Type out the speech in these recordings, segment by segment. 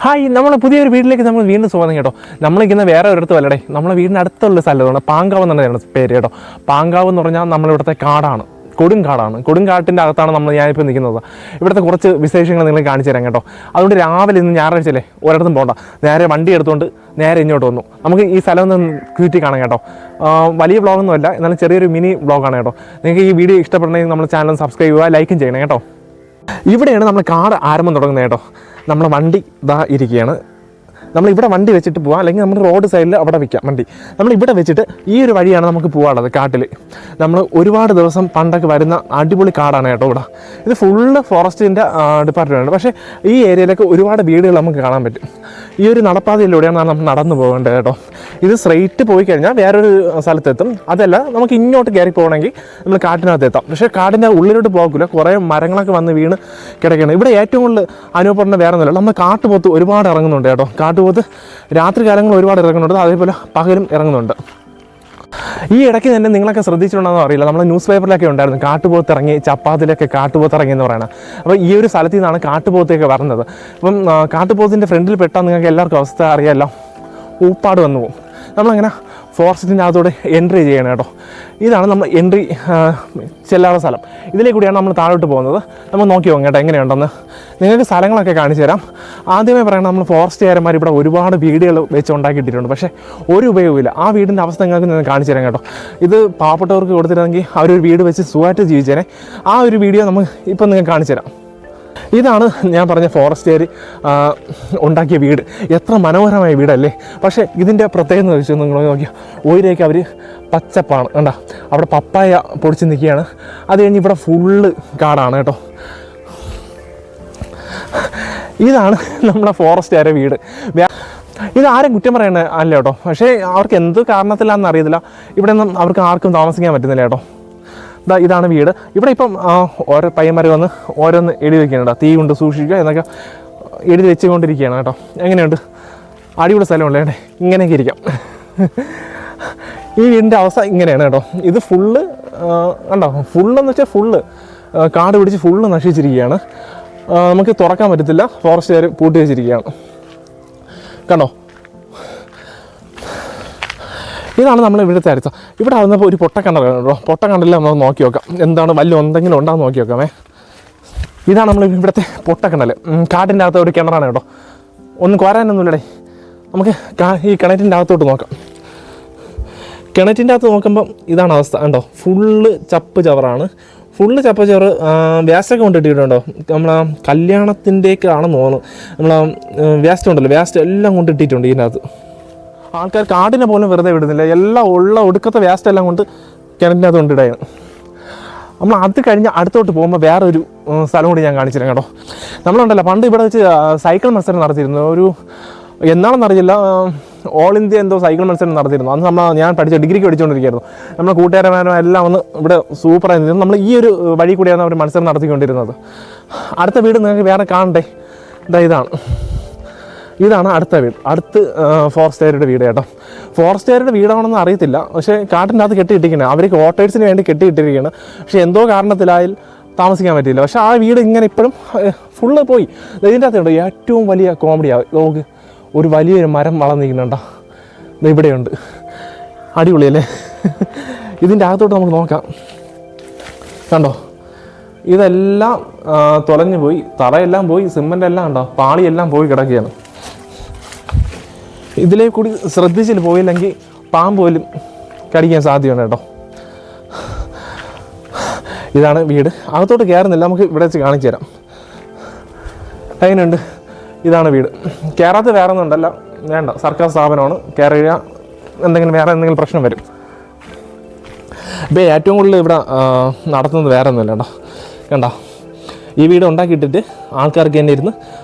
Hi, നമ്മൾ പുതിയൊരു വീട്ടിലേക്ക് നമ്മൾ വീണ്ടും സ്വാഗതം കേട്ടോ. നമ്മളിരിക്കുന്ന വേറെ ഒരിടത്ത് വല്ലടേ, നമ്മളെ വീടിൻ്റെ അടുത്തുള്ള സ്ഥലമാണ് പാങ്കാവ് എന്നാണ് പേര് കേട്ടോ. പാങ്കാവ് എന്ന് പറഞ്ഞാൽ നമ്മളിവിടുത്തെ കാടാണ്, കൊടുങ്കാടാണ്. കൊടുങ്കാട്ടിൻ്റെ അകത്താണ് ഞാനിപ്പോൾ നിൽക്കുന്നത്. ഇവിടുത്തെ കുറച്ച് വിശേഷങ്ങൾ നിങ്ങൾ കാണിച്ചു തരാം കേട്ടോ. അതുകൊണ്ട് രാവിലെ ഇന്ന് ഞായറാഴ്ചയല്ലേ, ഒരിടത്തും പോകണ്ട, നേരെ വണ്ടി എടുത്തുകൊണ്ട് നേരെ ഇങ്ങോട്ട് വന്നു. നമുക്ക് ഈ സ്ഥലം ഒന്ന് ചുറ്റി കാണാം കേട്ടോ. വലിയ വ്ളോഗൊന്നും അല്ല, എന്നാലും ചെറിയൊരു മിനി വ്ളോഗാണ് കേട്ടോ. നിങ്ങൾക്ക് ഈ വീഡിയോ ഇഷ്ടപ്പെടണമെങ്കിൽ നമ്മുടെ ചാനൽ സബ്സ്ക്രൈബ് ചെയ്യുക, ലൈക്കും ചെയ്യണം കേട്ടോ. ഇവിടെയാണ് നമ്മൾ കാട് ആരംഭം തുടങ്ങുന്നത് കേട്ടോ. നമ്മളെ വണ്ടി ഇതാ ഇരിക്കുകയാണ്. നമ്മളിവിടെ വണ്ടി വെച്ചിട്ട് പോവാം, അല്ലെങ്കിൽ നമ്മൾ റോഡ് സൈഡിൽ അവിടെ വയ്ക്കാം വണ്ടി. നമ്മളിവിടെ വെച്ചിട്ട് ഈ ഒരു വഴിയാണ് നമുക്ക് പോകാനുള്ളത് കാട്ടിൽ. നമ്മൾ ഒരുപാട് ദിവസം പണ്ടൊക്കെ വരുന്ന അടിപൊളി കാടാണ് കേട്ടോ ഇവിടെ. ഇത് ഫുള്ള് ഫോറസ്റ്റിൻ്റെ ഡിപ്പാർട്ട്മെൻറ്റാണ്. പക്ഷേ ഈ ഏരിയയിലൊക്കെ ഒരുപാട് വീടുകൾ നമുക്ക് കാണാൻ പറ്റും. ഈ ഒരു നടപ്പാതയിലൂടെയാണ് നമ്മൾ നടന്നു പോകേണ്ടത് കേട്ടോ. ഇത് സ്ട്രെയിറ്റ് പോയി കഴിഞ്ഞാൽ വേറൊരു സ്ഥലത്തെത്തും. അതല്ല, നമുക്ക് ഇങ്ങോട്ട് കയറി പോകണമെങ്കിൽ നമ്മൾ കാട്ടിനകത്ത് എത്താം. പക്ഷേ കാടിൻ്റെ ഉള്ളിലോട്ട് പോകില്ല, കുറേ മരങ്ങളൊക്കെ വന്ന് വീണ് കിടക്കുകയാണ്. ഇവിടെ ഏറ്റവും കൂടുതൽ അനുഭവപ്പെടുന്ന വേറെ ഒന്നുമില്ല, നമ്മൾ കാട്ടുപോത്ത് ഒരുപാട് ഇറങ്ങുന്നുണ്ട് കേട്ടോ. കാട്ടുപോത്ത് രാത്രി കാലങ്ങളിൽ ഒരുപാട് ഇറങ്ങുന്നുണ്ട്, അതേപോലെ പകലും ഇറങ്ങുന്നുണ്ട്. ഈ ഇടയ്ക്ക് തന്നെ നിങ്ങളൊക്കെ ശ്രദ്ധിച്ചിട്ടുണ്ടെന്നോ അറിയില്ല, നമ്മൾ ന്യൂസ് പേപ്പറിലൊക്കെ ഉണ്ടായിരുന്നു കാട്ടുപോത്ത് ഇറങ്ങി, ചപ്പാത്തിലൊക്കെ കാട്ടുപോത്ത് ഇറങ്ങി എന്ന് പറയുന്നത്. അപ്പോൾ ഈ ഒരു സ്ഥലത്തു നിന്നാണ് കാട്ടുപോത്തൊക്കെ വരുന്നത്. അപ്പം കാട്ടുപോത്തിൻ്റെ ഫ്രണ്ടിൽ പെട്ടാൽ നിങ്ങൾക്ക് എല്ലാവർക്കും അവസ്ഥ അറിയാമല്ലോ, ഊപ്പാട് വന്നു പോകും. നമ്മളങ്ങനെ ഫോറസ്റ്റിൻ്റെ അകത്തോടെ എൻട്രി ചെയ്യണം കേട്ടോ. ഇതാണ് നമ്മൾ എൻട്രി ചെല്ലാനുള്ള സ്ഥലം. ഇതിലേ കൂടിയാണ് നമ്മൾ താഴോട്ട് പോകുന്നത്. നമ്മൾ നോക്കി പോകാം കേട്ടോ എങ്ങനെയുണ്ടെന്ന്. നിങ്ങൾക്ക് സ്ഥലങ്ങളൊക്കെ കാണിച്ചു തരാം. ആദ്യമേ പറയണം, നമ്മൾ ഫോറസ്റ്റുകാരന്മാർ ഇവിടെ ഒരുപാട് വീടുകൾ വെച്ച് ഉണ്ടാക്കിയിട്ടിട്ടുണ്ട്, പക്ഷേ ഒരു ഉപയോഗമില്ല. ആ വീടിൻ്റെ അവസ്ഥ നിങ്ങൾക്ക് ഞാൻ കാണിച്ചു തരാം കേട്ടോ. ഇത് പാവപ്പെട്ടവർക്ക് കൊടുത്തിരുന്നെങ്കിൽ അവരൊരു വീട് വെച്ച് സുഖമായിട്ട് ജീവിച്ചേനെ. ആ ഒരു വീഡിയോ നമുക്ക് ഇപ്പം നിങ്ങൾക്ക് കാണിച്ചു തരാം. ഇതാണ് ഞാൻ പറഞ്ഞ ഫോറസ്റ്റുകാർ ഉണ്ടാക്കിയ വീട്. എത്ര മനോഹരമായ വീടല്ലേ. പക്ഷേ ഇതിൻ്റെ പ്രത്യേകത എന്ന് വെച്ചാൽ നിങ്ങൾ നോക്കിയാൽ ഓയിലേക്ക് അവർ പച്ചപ്പാണ് കണ്ട. അവിടെ പപ്പായ പൊടിച്ച് നിൽക്കുകയാണ്. അത് കഴിഞ്ഞ് ഇവിടെ ഫുള്ള് കാടാണ് കേട്ടോ. ഇതാണ് നമ്മളെ ഫോറസ്റ്റുകാരുടെ വീട്. ഇതാരും കുറ്റം പറയണ അല്ല കേട്ടോ. പക്ഷേ അവർക്ക് എന്ത് കാരണത്തിലാണെന്ന് അറിയത്തില്ല, ഇവിടെ ഒന്നും അവർക്ക് ആർക്കും താമസിക്കാൻ പറ്റുന്നില്ല കേട്ടോ. ഇതാണ് വീട്. ഇവിടെ ഇപ്പം ഓരോ പയ്യന്മാർ വന്ന് ഓരോന്ന് എഴുതി വയ്ക്കുന്നുണ്ട്, തീ കൊണ്ട് സൂക്ഷിക്കുക എന്നൊക്കെ എഴുതി വെച്ചുകൊണ്ടിരിക്കുകയാണ് കേട്ടോ. എങ്ങനെയുണ്ട്, അടിപൊളി സ്ഥലമുണ്ട് കേട്ടോ. ഇങ്ങനെയൊക്കെ ഇരിക്കാം. ഈ വീടിൻ്റെ അവസ്ഥ ഇങ്ങനെയാണ് കേട്ടോ. ഇത് ഫുള്ള് കണ്ടോ, ഫുള്ളെന്ന് വെച്ചാൽ ഫുള്ള് കാട് പിടിച്ച് ഫുള്ള് നശിച്ചിരിക്കുകയാണ്. നമുക്ക് തുറക്കാൻ പറ്റത്തില്ല, ഫോറസ്റ്റുകാർ പൂട്ടി വെച്ചിരിക്കുകയാണ് കണ്ടോ. ഇതാണ് നമ്മൾ ഇവിടുത്തെ അരിച്ച. ഇവിടെ വന്നപ്പോൾ ഒരു പൊട്ടക്കണ്ടൽ കേട്ടോ. പൊട്ടക്കണ്ടലിൽ നമ്മൾ നോക്കി നോക്കാം, എന്താണ് വല്ല എന്തെങ്കിലും ഉണ്ടാകുന്ന നോക്കി നോക്കാമേ. ഇതാണ് നമ്മൾ ഇവിടുത്തെ പൊട്ടക്കണ്ടൽ. കാട്ടിൻ്റെ അകത്ത് ഒരു കിണറാണ് കേട്ടോ. ഒന്നും കോരാനൊന്നുമില്ലടേ. നമുക്ക് ഈ കിണറ്റിൻ്റെ അകത്തോട്ട് നോക്കാം. കിണറ്റിൻ്റെ അകത്ത് നോക്കുമ്പം ഇതാണ് അവസ്ഥ കണ്ടോ. ഫുള്ള് ചപ്പ് ചവറാണ്, ഫുള്ള് ചപ്പ് ചവറ്. വേസ്റ്റൊക്കെ കൊണ്ടിട്ടിട്ടുണ്ടോ, നമ്മളാ കല്യാണത്തിൻ്റെയൊക്കെ ആണെന്ന് തോന്നുന്നു. നമ്മളാ വേസ്റ്റ് ഉണ്ടല്ലോ, വേസ്റ്റ് എല്ലാം കൊണ്ടിട്ടിട്ടുണ്ട് ഇതിനകത്ത്. ആൾക്കാർ കാടിനെ പോലും വെറുതെ വിടുന്നില്ല, എല്ലാം ഉള്ള ഒടുക്കത്തെ വേസ്റ്റ് എല്ലാം കൊണ്ട് കിണറ്റിനകത്ത് കൊണ്ടിടുകയാണ്. നമ്മൾ അത് കഴിഞ്ഞ് അടുത്തോട്ട് പോകുമ്പോൾ വേറൊരു സ്ഥലം കൂടി ഞാൻ കാണിച്ചിരുന്നു കേട്ടോ. നമ്മളുണ്ടല്ലോ പണ്ട് ഇവിടെ വെച്ച് സൈക്കിൾ മത്സരം നടത്തിയിരുന്നു. ഒരു എന്നാണെന്നറിയില്ല, ഓൾ ഇന്ത്യ എന്തോ സൈക്കിൾ മത്സരം നടത്തിയിരുന്നു. അന്ന് ഞാൻ ഡിഗ്രിക്ക് പഠിച്ചുകൊണ്ടിരിക്കുകയായിരുന്നു. നമ്മളെ കൂട്ടുകാരന്മാരും എല്ലാം ഒന്ന് ഇവിടെ സൂപ്പറായി നിന്നു. നമ്മൾ ഈ ഒരു വഴി കൂടിയാണ് അവർ മത്സരം നടത്തിക്കൊണ്ടിരുന്നത്. അടുത്ത വീട് നിങ്ങൾക്ക് വേറെ കാണണ്ടേ, ഇതാണ് അടുത്ത വീട്. അടുത്ത് ഫോറസ്റ്റുകാരുടെ വീട് കേട്ടോ. ഫോറസ്റ്റുകാരുടെ വീടാണെന്ന് അറിയത്തില്ല, പക്ഷേ കാട്ടിൻ്റെ അകത്ത് കെട്ടിയിട്ടിരിക്കുന്നത് അവർക്ക് വോട്ടേഴ്സിന് വേണ്ടി കെട്ടിയിട്ടിരിക്കുകയാണ്. പക്ഷേ എന്തോ കാരണത്തിലായാൽ താമസിക്കാൻ പറ്റിയില്ല. പക്ഷേ ആ വീട് ഇങ്ങനെ ഇപ്പോഴും ഫുള്ള് പോയി. ഇതിൻ്റെ അകത്തുണ്ട് ഏറ്റവും വലിയ കോമഡിയാണ്. നമുക്ക് ഒരു വലിയൊരു മരം വളർന്നിരിക്കുന്നുണ്ടോ, ഇവിടെയുണ്ട്. അടിപൊളിയല്ലേ. ഇതിൻ്റെ അകത്തോട്ട് നമുക്ക് നോക്കാം കണ്ടോ. ഇതെല്ലാം തുലഞ്ഞു പോയി, തറയെല്ലാം പോയി, സിമെൻ്റ് എല്ലാം ഉണ്ടോ, പാളിയെല്ലാം പോയി കിടക്കുകയാണ്. ഇതിലേ കൂടി ശ്രദ്ധിച്ചിട്ട് പോയില്ലെങ്കിൽ പാമ്പ് പോലും കടിക്കാൻ സാധ്യതയുണ്ട് കേട്ടോ. ഇതാണ് വീട്. അകത്തോട്ട് കയറുന്നില്ല, നമുക്ക് ഇവിടെ വെച്ച് കാണിച്ചു തരാം. എങ്ങനെയുണ്ട്, ഇതാണ് വീട്. കയറാത്ത വേറെ ഒന്നും ഉണ്ടല്ല, വേണ്ട, സർക്കാർ സ്ഥാപനമാണ്. കയറിയ വേറെ എന്തെങ്കിലും പ്രശ്നം വരും. ഇപ്പോൾ ഏറ്റവും കൂടുതൽ ഇവിടെ നടത്തുന്നത് വേറെ ഒന്നുമില്ല കേട്ടോ. കണ്ടോ, ഈ വീട് ഉണ്ടാക്കിയിട്ടിട്ട് ആൾക്കാർക്ക് തന്നെ ഇരുന്ന്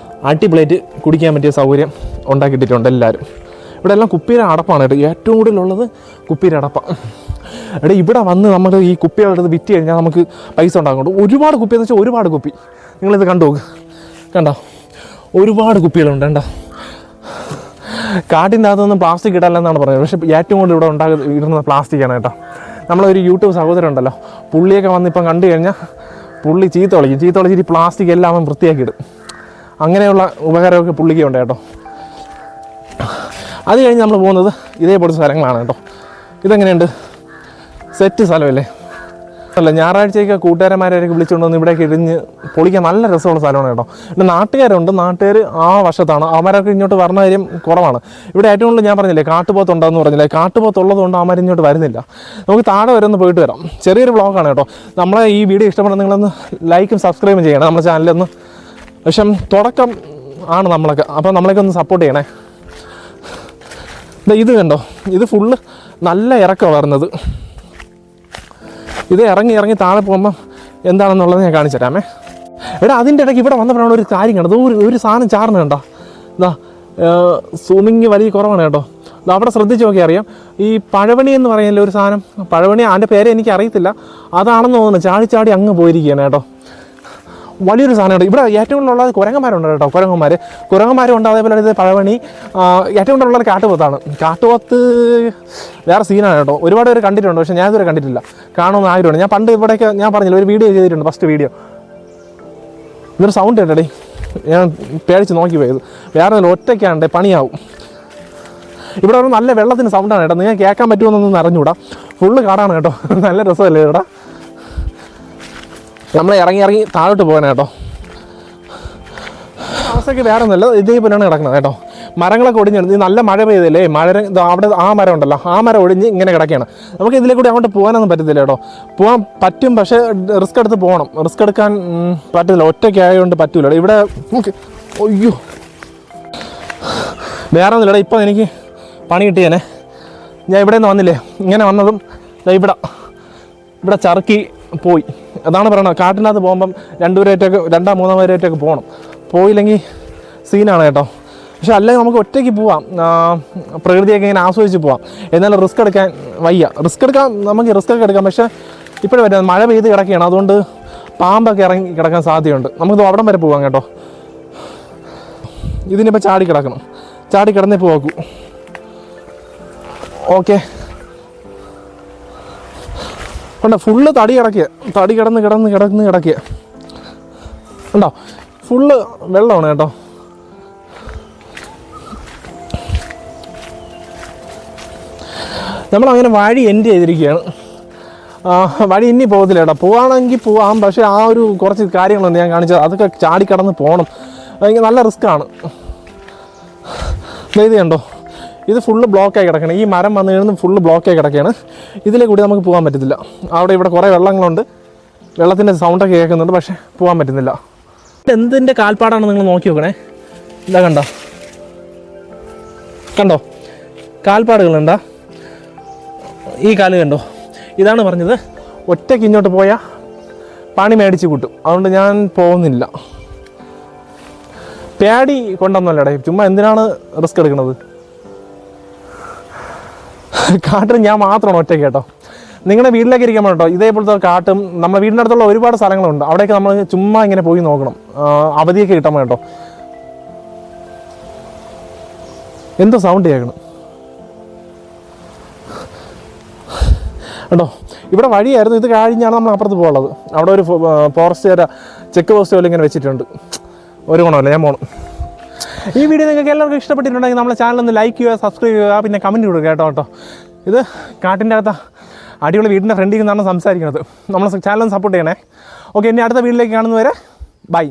അടിപൊളിയായിട്ട് കുടിക്കാൻ പറ്റിയ സൗകര്യം ഉണ്ടാക്കിയിട്ടുണ്ട് എല്ലാവരും. ഇവിടെ എല്ലാം കുപ്പിയുടെ അടപ്പാണ് കേട്ടോ. ഏറ്റവും കൂടുതലുള്ളത് കുപ്പിയുടെ അടപ്പാണ്. ഇവിടെ വന്ന് നമ്മൾ ഈ കുപ്പികളെടുത്ത് വിറ്റ് കഴിഞ്ഞാൽ നമുക്ക് പൈസ ഉണ്ടാകുന്നുണ്ട്. ഒരുപാട് കുപ്പി എന്ന് വെച്ചാൽ ഒരുപാട് കുപ്പി. നിങ്ങളിത് കണ്ടു നോക്ക്, കണ്ടോ, ഒരുപാട് കുപ്പികളുണ്ട്. കണ്ടോ, കാട്ടിൻ്റെ അകത്തൊന്നും പ്ലാസ്റ്റിക് ഇടല്ലെന്നാണ് പറയുന്നത്. പക്ഷേ ഏറ്റവും കൂടുതൽ ഇവിടെ ഇടുന്നത് പ്ലാസ്റ്റിക്കാണ് കേട്ടോ. നമ്മളൊരു യൂട്യൂബ് സഹോദരൻ ഉണ്ടല്ലോ, പുള്ളിയൊക്കെ വന്നിപ്പം കണ്ടു കഴിഞ്ഞാൽ പുള്ളി ചീത്ത വിളിച്ചിട്ട് പ്ലാസ്റ്റിക് എല്ലാം അവൻ വൃത്തിയാക്കി ഇടും. അങ്ങനെയുള്ള ഉപകാരമൊക്കെ പുള്ളിക്കുണ്ട് കേട്ടോ. അത് കഴിഞ്ഞ് നമ്മൾ പോകുന്നത് ഇതേപോലത്തെ സ്ഥലങ്ങളാണ് കേട്ടോ. ഇതെങ്ങനെയുണ്ട്, സെറ്റ് സ്ഥലമല്ലേ? അല്ല, ഞായറാഴ്ചയൊക്കെ കൂട്ടുകാരന്മാരെയൊക്കെ വിളിച്ചുകൊണ്ട് വന്ന് ഇവിടേക്ക് ഇടിഞ്ഞ് പൊളിക്കാൻ നല്ല രസമുള്ള സ്ഥലമാണ് കേട്ടോ. പിന്നെ നാട്ടുകാരുണ്ട്, നാട്ടുകാർ ആ വശത്താണ്, അവന്മാരൊക്കെ ഇങ്ങോട്ട് വരുന്ന കാര്യം കുറവാണ്. ഇവിടെ ഏറ്റവും കൂടുതൽ ഞാൻ പറഞ്ഞില്ലേ കാട്ടുപോത്തുണ്ടെന്ന് പറഞ്ഞില്ലേ, കാട്ടുപോത്തുള്ളതുകൊണ്ട് അവന്മാർ ഇങ്ങോട്ട് വരുന്നില്ല. നമുക്ക് താഴെ വരെ ഒന്ന് പോയിട്ട് വരാം. ചെറിയൊരു വ്ളോഗാണ് കേട്ടോ. നമ്മളെ ഈ വീഡിയോ ഇഷ്ടപ്പെടുന്ന നിങ്ങളൊന്ന് ലൈക്കും സബ്സ്ക്രൈബും ചെയ്യണം നമ്മുടെ ചാനലൊന്ന്. പക്ഷേ തുടക്കം ആണ് നമ്മളൊക്കെ, അപ്പോൾ നമ്മളൊക്കെ ഒന്ന് സപ്പോർട്ട് ചെയ്യണേ. ഇത് കണ്ടോ, ഇത് ഫുള്ള് നല്ല ഇറക്കമാണ് വരുന്നത്. ഇത് ഇറങ്ങി താഴെ പോകുമ്പം എന്താണെന്നുള്ളത് ഞാൻ കാണിച്ചു തരാമേ. എടാ, അതിൻ്റെ ഇടയ്ക്ക് ഇവിടെ വന്നപ്പോഴാണ് ഒരു കാര്യം കണ്ടത്. ഒരു സാധനം ചാർന്ന് കണ്ടോ, ഇതാ സൂമിങ് വലിയ കുറവാണ് കേട്ടോ. അവിടെ ശ്രദ്ധിച്ച് നോക്കി അറിയാം. ഈ പഴവണി എന്ന് പറയുന്നില്ല ഒരു സാധനം, പഴവണി, അതിൻ്റെ പേര് എനിക്ക് അറിയത്തില്ല, അതാണെന്ന് തോന്നുന്നു. ചാടി അങ്ങ് പോയിരിക്കുകയാണ് കേട്ടോ. വലിയൊരു സാധനമുണ്ട് ഇവിടെ. ഏറ്റവും കൂടുതലുള്ളത് കുരങ്ങന്മാരുണ്ട് കേട്ടോ. കുരങ്ങന്മാരുണ്ട്, അതേപോലെ ഇത് പഴവണി. ഏറ്റവും കൂടുതലുള്ളത് കാട്ടുപോത്താണ്. കാട്ടുപോത്ത് വേറെ സീനാണ് കേട്ടോ. ഒരുപാട് പേര് കണ്ടിട്ടുണ്ട്, പക്ഷേ ഞാൻ ഇതുവരെ കണ്ടിട്ടില്ല. കാണുമെന്ന് ആഗ്രഹമുണ്ട്. ഞാൻ പണ്ട് ഇവിടെയൊക്കെ ഞാൻ പറഞ്ഞില്ല ഒരു വീഡിയോ ചെയ്തിട്ടുണ്ട്, ഫസ്റ്റ് വീഡിയോ. ഇതൊരു സൗണ്ട് കേട്ടേ, ഞാൻ പേടിച്ച് നോക്കി പോയത്. വേറെ ഒറ്റയ്ക്കാണ്ടേ പണിയാവും. ഇവിടെ ഒരു നല്ല വെള്ളത്തിന് സൗണ്ടാണ് കേട്ടോ. നിങ്ങൾക്ക് കേൾക്കാൻ പറ്റുമെന്നൊന്നും അറിഞ്ഞൂടാ. ഫുള്ള് കാടാണ് കേട്ടോ. നല്ല രസമല്ലേ ഇവിടെ. നമ്മൾ ഇറങ്ങി താഴോട്ട് പോകാനാണ് കേട്ടോ. അവസ്ഥയ്ക്ക് വേറെ ഒന്നുമല്ല, ഇതേപോലെയാണ് കിടക്കുന്നത് കേട്ടോ. മരങ്ങളൊക്കെ ഒടിഞ്ഞിടുന്നു. നല്ല മഴ പെയ്തല്ലേ, അവിടെ ആ മരം ഉണ്ടല്ലോ, ആ മരം ഒടിഞ്ഞ് ഇങ്ങനെ കിടക്കുകയാണ്. നമുക്ക് ഇതിലെ കൂടി അങ്ങോട്ട് പോകാനൊന്നും പറ്റത്തില്ല കേട്ടോ. പോകാൻ പറ്റും, പക്ഷേ റിസ്ക് എടുത്ത് പോകണം. റിസ്ക് എടുക്കാൻ പറ്റത്തില്ല, ഒറ്റയ്ക്കായതുകൊണ്ട് പറ്റൂല. ഇവിടെ അയ്യോ വേറെ ഒന്നുമില്ല. ഇപ്പം എനിക്ക് പണി കിട്ടിയേനെ. ഞാൻ ഇവിടെ നിന്ന് വന്നില്ലേ, ഇങ്ങനെ വന്നതും ഇവിടെ ചറുക്കി പോയി. അതാണ് പറയണത്, കാട്ടിനകത്ത് പോകുമ്പം 2-3 പേരായിട്ടൊക്കെ പോകണം. പോയില്ലെങ്കിൽ സീനാണ് കേട്ടോ. പക്ഷെ അല്ലെങ്കിൽ നമുക്ക് ഒറ്റയ്ക്ക് പോവാം, പ്രകൃതിയൊക്കെ ഇങ്ങനെ ആസ്വദിച്ച് പോവാം. എന്നാലും റിസ്ക് എടുക്കാൻ വയ്യ. നമുക്ക് റിസ്ക് ഒക്കെ എടുക്കാം, പക്ഷേ ഇപ്പോഴും പറ്റും. മഴ പെയ്ത് കിടക്കുകയാണ്, അതുകൊണ്ട് പാമ്പൊക്കെ ഇറങ്ങി കിടക്കാൻ സാധ്യതയുണ്ട്. നമുക്ക് അവിടം വരെ പോകാം കേട്ടോ. ഇതിനിപ്പോൾ ചാടി കിടന്നേ പോകൂ. ഓക്കെ, കണ്ടോ ഫുള്ള് തടി കിടക്കുക ഉണ്ടോ, ഫുള്ള് വെള്ളമാണ് കേട്ടോ. നമ്മളങ്ങനെ വഴി എൻഡ് ചെയ്തിരിക്കുകയാണ്. വഴി ഇനി പോകത്തില്ല കേട്ടോ. പോവാണെങ്കിൽ പോവാം, പക്ഷേ ആ ഒരു കുറച്ച് കാര്യങ്ങളുണ്ട് ഞാൻ കാണിച്ചത്, അതൊക്കെ ചാടിക്കടന്ന് പോകണം. നല്ല റിസ്ക്കാണ്. ഇത് കണ്ടോ, ഇത് ഫുള്ള് ബ്ലോക്കായി കിടക്കണം. ഈ മരം വന്നു കഴിഞ്ഞാൽ ഫുള്ള് ബ്ലോക്കായി കിടക്കുകയാണ്. ഇതിലെ കൂടി നമുക്ക് പോകാൻ പറ്റത്തില്ല. ഇവിടെ കുറേ വെള്ളങ്ങളുണ്ട്, വെള്ളത്തിൻ്റെ സൗണ്ടൊക്കെ കേൾക്കുന്നുണ്ട്, പക്ഷേ പോകാൻ പറ്റുന്നില്ല. എന്തിൻ്റെ കാൽപ്പാടാണ് നിങ്ങൾ നോക്കി നോക്കണേ. ഇതാ കണ്ടോ കാൽപ്പാടുകളുണ്ടാ. ഈ കാല് കണ്ടോ. ഇതാണ് പറഞ്ഞത്, ഒറ്റയ്ക്ക് ഇങ്ങോട്ട് പോയാൽ പണി മേടിച്ച് കൂട്ടും. അതുകൊണ്ട് ഞാൻ പോകുന്നില്ല. പേടി കൊണ്ടൊന്നുമല്ലടേ, ചുമ്മാ എന്തിനാണ് റിസ്ക് എടുക്കുന്നത്. കാട്ടിൽ ഞാൻ മാത്രമാണ് ഒറ്റയ്ക്ക് കേട്ടോ. നിങ്ങളുടെ വീട്ടിലേക്ക് ഇരിക്കാൻ കേട്ടോ. ഇതേപോലത്തെ കാട്ടും നമ്മുടെ വീടിൻ്റെ അടുത്തുള്ള ഒരുപാട് സ്ഥലങ്ങളുണ്ട്. അവിടെയൊക്കെ നമ്മൾ ചുമ്മാ ഇങ്ങനെ പോയി നോക്കണം, അവധിയൊക്കെ കിട്ടാൻ കേട്ടോ. എന്തോ സൗണ്ട് കേൾക്കണം കേട്ടോ. ഇവിടെ വഴിയായിരുന്നു, ഇത് കഴിഞ്ഞാണ് നമ്മൾ അപ്പുറത്ത് പോകുള്ളത്. അവിടെ ഒരു ഫോറസ്റ്റുകാരെ ചെക്ക് പോസ്റ്റ് പോലെ ഇങ്ങനെ വെച്ചിട്ടുണ്ട്. ഒരു ഗുണമല്ല, ഞാൻ പോകണം. ഈ വീഡിയോ നിങ്ങൾക്ക് എല്ലാവർക്കും ഇഷ്ടപ്പെട്ടിട്ടുണ്ടെങ്കിൽ നമ്മളെ ചാനലൊന്ന് ലൈക്ക് ചെയ്യുക, സബ്സ്ക്രൈബ് ചെയ്യുക, പിന്നെ കമൻറ്റ് കൊടുക്കുക കേട്ടോ. ഇത് കാട്ടിൻ്റെ അകത്ത് അടിപൊളി വീടിൻ്റെ ഫ്രണ്ടിൽ നിന്നാണ് സംസാരിക്കുന്നത്. നമ്മളെ ചാനലൊന്ന് സപ്പോർട്ട് ചെയ്യണേ. ഓക്കെ, ഇനി അടുത്ത വീഡിയോയിലേക്ക് കാണുന്നവരെ ബൈ.